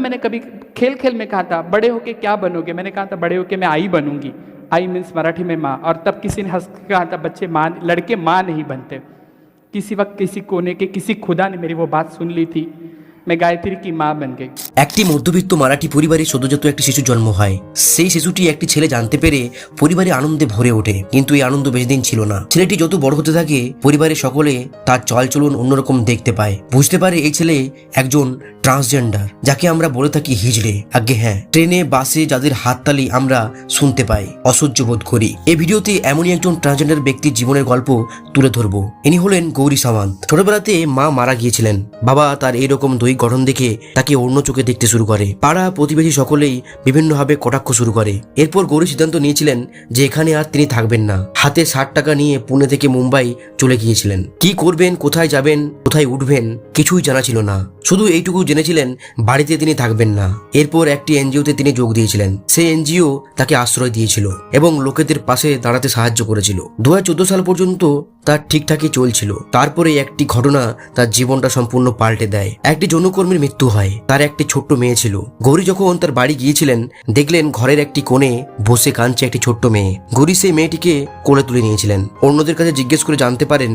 मैंने कभी खेल खेल में कहा था बड़े होके क्या बनोगे, मैंने कहा था बड़े होके मैं आई बनूंगी। आई मीन्स मराठी में माँ। और तब किसी ने हंस के कहा था बच्चे माँ, लड़के माँ नहीं बनते। किसी वक्त किसी कोने के किसी खुदा ने मेरी वो बात सुन ली थी, मैं गायत्री की माँ बन गई। একটি মধ্যবিত্ত মারাঠি পরিবারে সদ্যজাত একটি শিশু জন্ম হয়। সেই শিশুটি একটি ছেলে জানতে পেরে পরিবারে আনন্দে ভরে ওঠে, কিন্তু এই আনন্দ বেশি দিন ছিল না। ছেলেটি যত বড় হতে থাকে পরিবারের সকলে তার চালচলন অন্যরকম দেখতে পায়। বুঝতে পারে এই ছেলে একজন ট্রান্সজেন্ডার, যাকে আমরা বলে থাকি হিজড়ে। আগে হ্যাঁ, ট্রেনে বাসে যাদের হাততালি আমরা শুনতে পাই, অসহ্য বোধ করি। এই ভিডিওতে এমনই একজন ট্রান্সজেন্ডার ব্যক্তির জীবনের গল্প তুলে ধরবো। ইনি হলেন গৌরী সামন্ত। ছোটবেলাতে মা মারা গিয়েছিলেন। বাবা তার এইরকম দৈহিক গঠন দেখে তাকে অন্য চোখে দেখতে শুরু করে। পাড়া প্রতিবেশী সকলেই বিভিন্নভাবে কটাক্ষ শুরু করে। এরপর গৌরী সিদ্ধান্ত নিয়েছিলেন যে এখানে আর তিনি থাকবেন না। হাতে 60 টাকা নিয়ে পুনে থেকে মুম্বাই চলে গিয়েছিলেন। কি করবেন, কোথায় যাবেন, কোথায় উঠবেন কিছুই জানা ছিল না। শুধু এইটুকু জেনেছিলেন বাড়িতে তিনি থাকবেন না। এরপর একটি এনজিওতে তিনি যোগ দিয়েছিলেন। সেই এনজিও তাকে আশ্রয় দিয়েছিল এবং লোকেদের পাশে দাঁড়াতে সাহায্য করেছিল। 2014 সাল পর্যন্ত তার ঠিকঠাকই চলছিল। তারপরে একটি ঘটনা তার জীবনটা সম্পূর্ণ পাল্টে দেয়। একটি যৌনকর্মীর মৃত্যু হয়। তার একটি ছোট্ট মেয়ে ছিল। গৌরী যখন তার বাড়ি গিয়েছিলেন দেখলেন ঘরের একটি কোণে বসে কাঁদছে একটি ছোট্ট মেয়ে। গৌরী সেই মেয়েটিকে কোলে তুলে নিয়েছিলেন। অন্যদের কাছে জিজ্ঞেস করে জানতে পারেন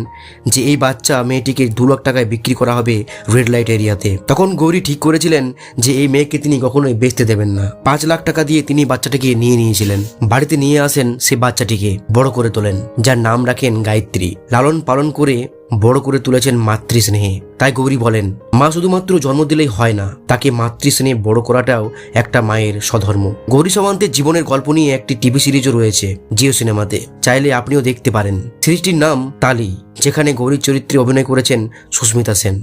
যে এই বাচ্চা মেয়েটিকে 2 লাখ টাকায় বিক্রি করা হবে রেড লাইট এরিয়াতে। তখন গৌরী ঠিক করেছিলেন যে এই মেয়েকে তিনি কখনোই বেচতে দেবেন না। 5 লাখ টাকা দিয়ে তিনি বাচ্চাটিকে নিয়ে নিয়েছিলেন। বাড়িতে নিয়ে আসেন সে বাচ্চাটিকে, বড় করে তোলেন, যার নাম রাখেন গায়ত্রী। লালন পালন করে বড় করে তুলেছেন মাতৃস্নেহে। তাই গৌরী বলেন মা শুধুমাত্র জন্ম দিলেই হয় না, তাকে মাতৃস্নেহে বড় করাটাও একটা মায়ের স্বধর্ম। গৌরী সামন্তের জীবনের গল্প নিয়ে একটি টিভি সিরিজও রয়েছে জিও সিনেমাতে, চাইলে আপনিও দেখতে পারেন। সিরিজটির নাম তালি, যেখানে গৌরীর চরিত্রে অভিনয় করেছেন সুস্মিতা সেন।